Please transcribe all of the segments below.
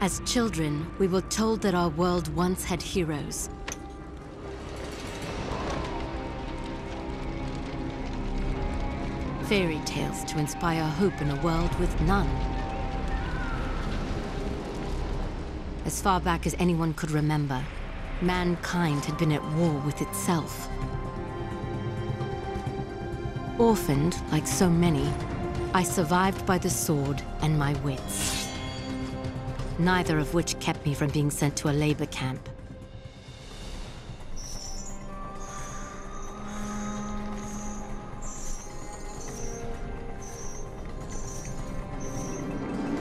As children, we were told that our world once had heroes. Fairy tales to inspire hope in a world with none. As far back as anyone could remember, mankind had been at war with itself. Orphaned, like so many, I survived by the sword and my wits. Neither of which kept me from being sent to a labor camp.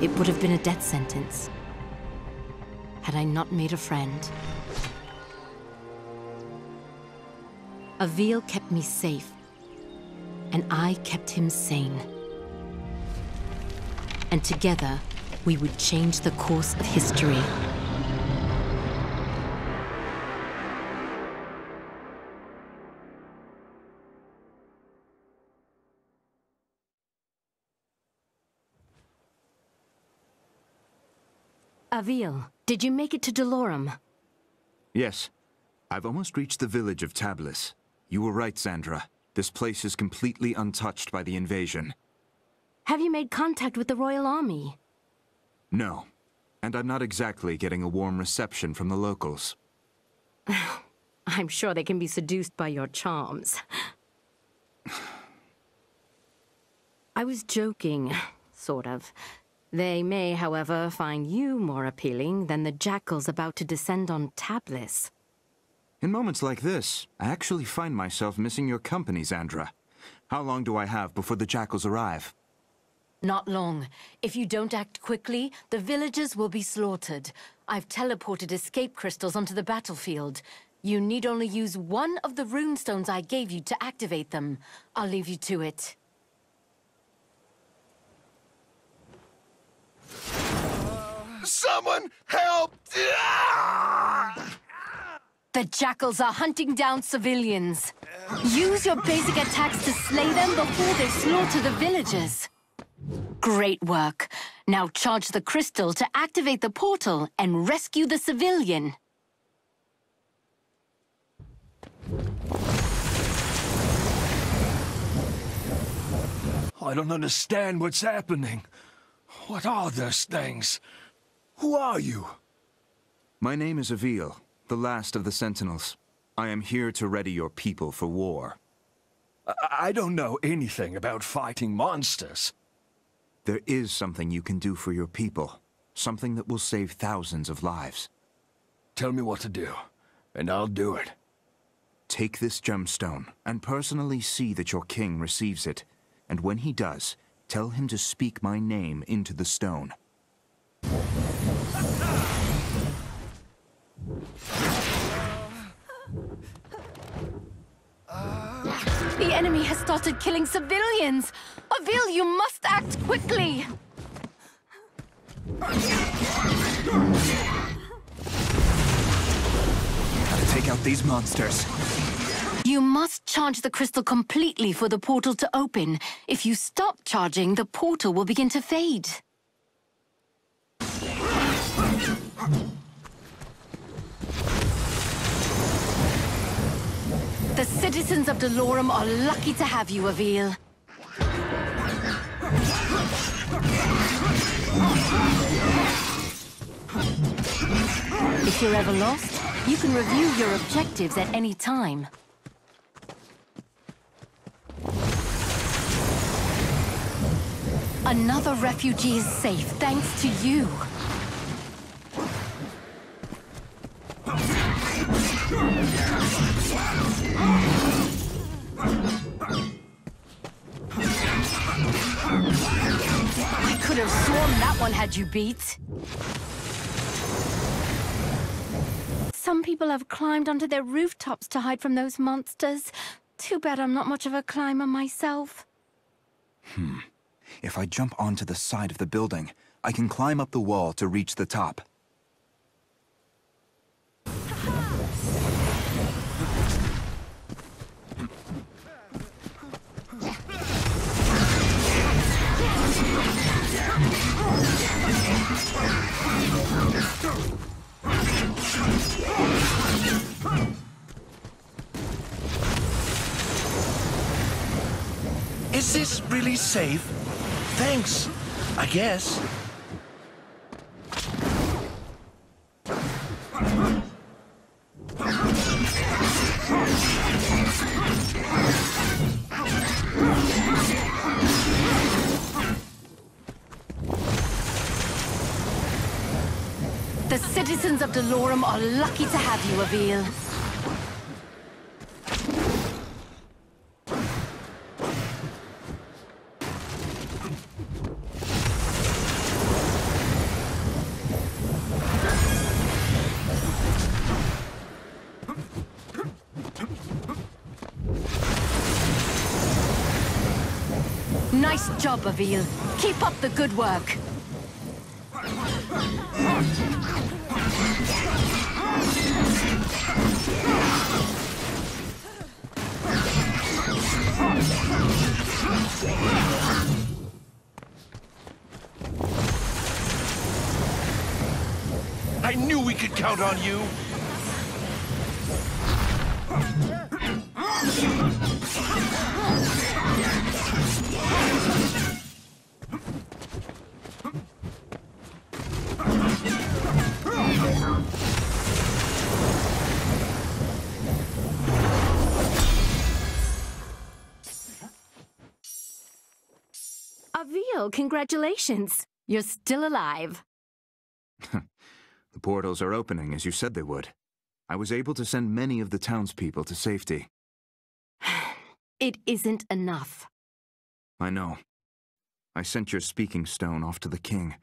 It would have been a death sentence had I not made a friend. Avil kept me safe, and I kept him sane. And together, we would change the course of history. Avil, did you make it to Delorum? Yes. I've almost reached the village of Tablis. You were right, Sandra. This place is completely untouched by the invasion. Have you made contact with the Royal Army? No. And I'm not exactly getting a warm reception from the locals. I'm sure they can be seduced by your charms. I was joking, sort of. They may, however, find you more appealing than the jackals about to descend on Tablis. In moments like this, I actually find myself missing your company, Sandra. How long do I have before the jackals arrive? Not long. If you don't act quickly, the villagers will be slaughtered. I've teleported escape crystals onto the battlefield. You need only use one of the runestones I gave you to activate them. I'll leave you to it. Someone help! The jackals are hunting down civilians. Use your basic attacks to slay them before they slaughter the villagers. Great work. Now charge the crystal to activate the portal and rescue the civilian. I don't understand what's happening. What are those things? Who are you? My name is Avil, the last of the Sentinels. I am here to ready your people for war. I don't know anything about fighting monsters. There is something you can do for your people. Something that will save thousands of lives. Tell me what to do, and I'll do it. Take this gemstone, and personally see that your king receives it. And when he does, tell him to speak my name into the stone. The enemy has started killing civilians! Avil, you must act quickly! Gotta take out these monsters. You must charge the crystal completely for the portal to open. If you stop charging, the portal will begin to fade. The citizens of Delorum are lucky to have you, Avil. If you're ever lost, you can review your objectives at any time. Another refugee is safe thanks to you. I could have sworn that one had you beat. Some people have climbed onto their rooftops to hide from those monsters. Too bad I'm not much of a climber myself. If I jump onto the side of the building, I can climb up the wall to reach the top. this really safe? Thanks, I guess. The citizens of Delorum are lucky to have you, Avil. Nice job, Avil. Keep up the good work. I knew we could count on you. Avil, congratulations. You're still alive. The portals are opening, as you said they would. I was able to send many of the townspeople to safety. It isn't enough. I know. I sent your speaking stone off to the king.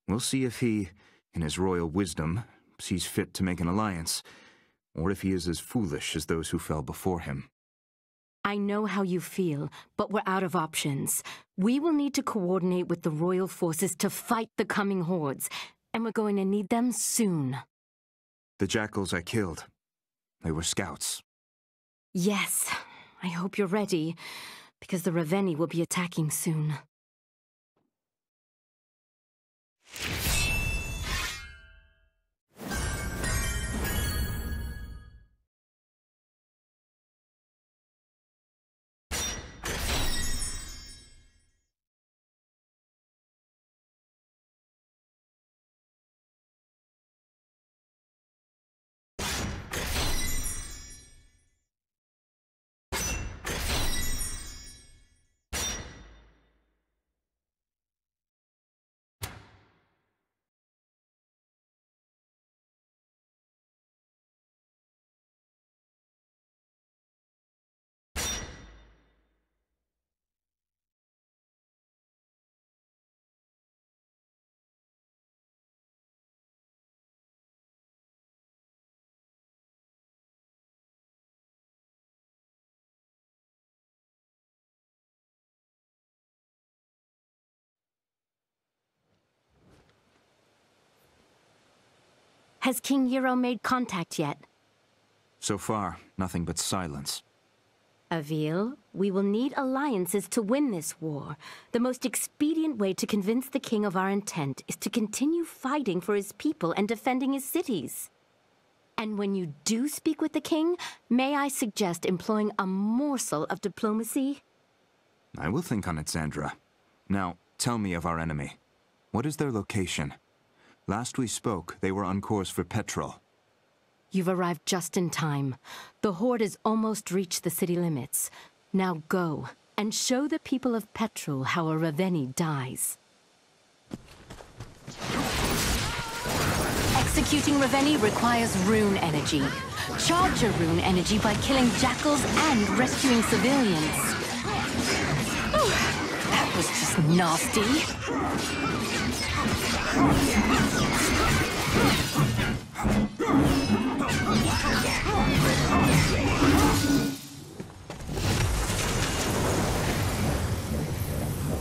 We'll see if he, in his royal wisdom, sees fit to make an alliance, or if he is as foolish as those who fell before him. I know how you feel, but we're out of options. We will need to coordinate with the royal forces to fight the coming hordes, and we're going to need them soon. The jackals I killed, they were scouts. Yes, I hope you're ready, because the Ravenii will be attacking soon. Has King Euro made contact yet? So far, nothing but silence. Avil, we will need alliances to win this war. The most expedient way to convince the king of our intent is to continue fighting for his people and defending his cities. And when you do speak with the king, may I suggest employing a morsel of diplomacy? I will think on it, Sandra. Now, tell me of our enemy. What is their location? Last we spoke, they were on course for Petrol. You've arrived just in time. The Horde has almost reached the city limits. Now go, and show the people of Petrol how a Ravenii dies. Executing Ravenii requires rune energy. Charge your rune energy by killing jackals and rescuing civilians. Whew, that was just nasty.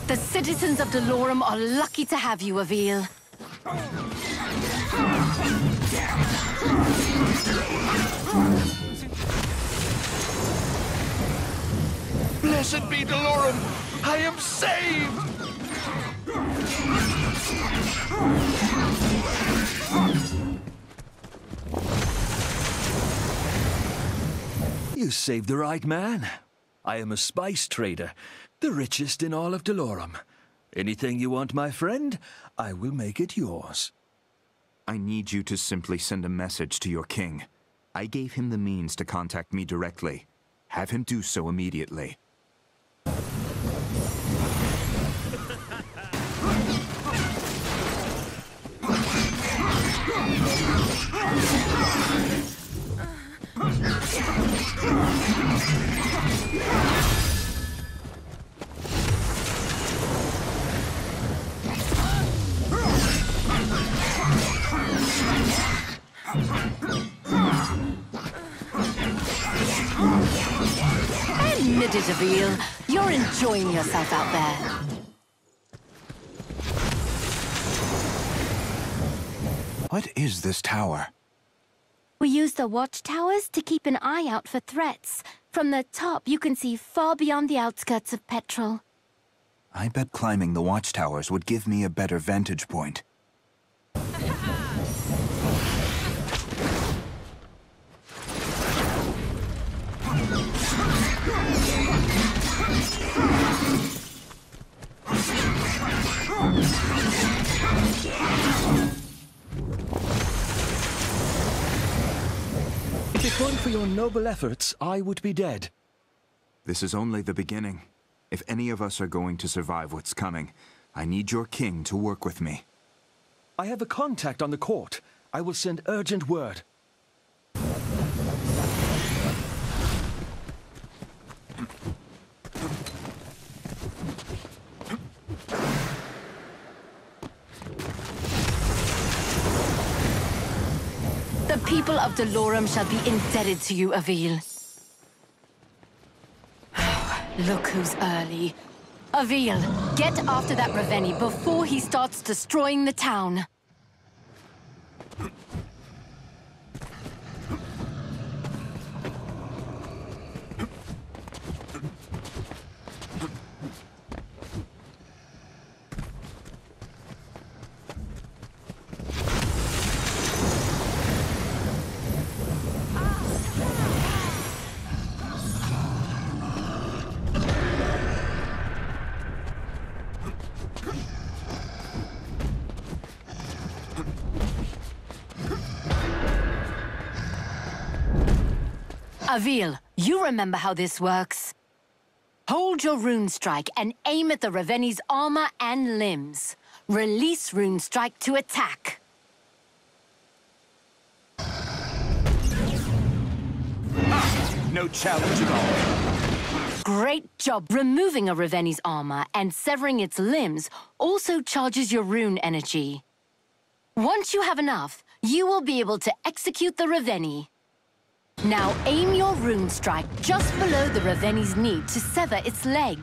The citizens of Delorum are lucky to have you, Avil. Blessed be Delorum! I am saved! You saved the right man. I am a spice trader. The richest in all of Delorum. Anything you want, my friend, I will make it yours. I need you to simply send a message to your king. I gave him the means to contact me directly. Have him do so immediately. Admit it, Avil. You're enjoying yourself out there. What is this tower? We use the watchtowers to keep an eye out for threats. From the top, you can see far beyond the outskirts of Petrol. I bet climbing the watchtowers would give me a better vantage point. If it weren't for your noble efforts, I would be dead. This is only the beginning. If any of us are going to survive what's coming, I need your king to work with me. I have a contact on the court. I will send urgent word. The people of Delorum shall be indebted to you, Avil. Look who's early. Avil, get after that Ravenii before he starts destroying the town. Avil, you remember how this works. Hold your rune strike and aim at the Ravenii's armor and limbs. Release rune strike to attack. No challenge at all. Great job. Removing a Ravenii's armor and severing its limbs also charges your rune energy. Once you have enough, you will be able to execute the Ravenii. Now aim your rune strike just below the Ravenii's knee to sever its leg.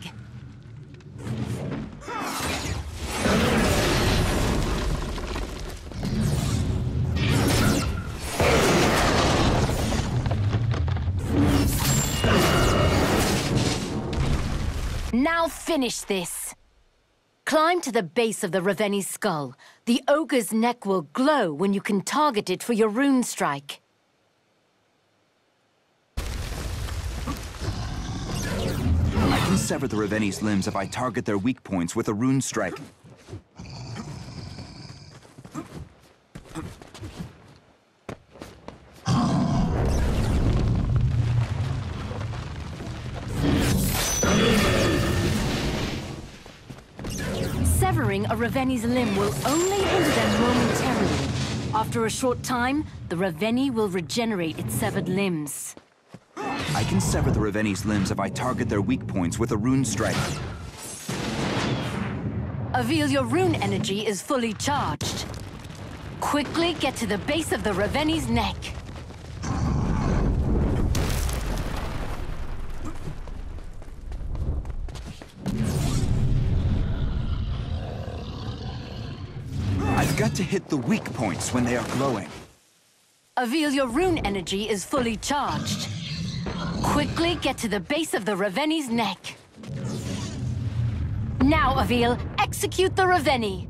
Now finish this. Climb to the base of the Ravenii's skull. The ogre's neck will glow when you can target it for your rune strike. I can sever the Ravenii's limbs if I target their weak points with a rune strike. Severing a Ravenii's limb will only hinder them momentarily. After a short time, the Ravenii will regenerate its severed limbs. I can sever the Ravenii's limbs if I target their weak points with a rune strike. Avil, your rune energy is fully charged. Quickly get to the base of the Ravenii's neck. I've got to hit the weak points when they are glowing. Avil, your rune energy is fully charged. Quickly get to the base of the Ravenii's neck. Now, Avil, execute the Ravenii.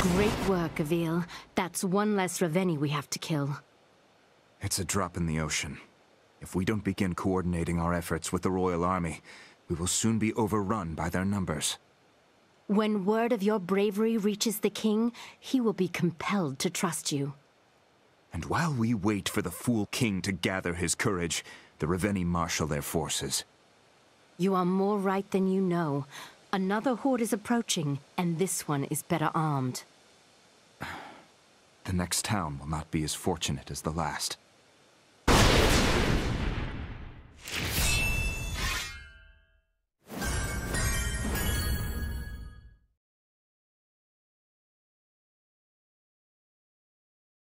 Great work. work, Avil. That's one less Ravenii we have to kill. It's a drop in the ocean. If we don't begin coordinating our efforts with the Royal Army, we will soon be overrun by their numbers. When word of your bravery reaches the king, he will be compelled to trust you. And while we wait for the fool king to gather his courage, the Ravenii marshal their forces. You are more right than you know. Another horde is approaching, and this one is better armed. The next town will not be as fortunate as the last.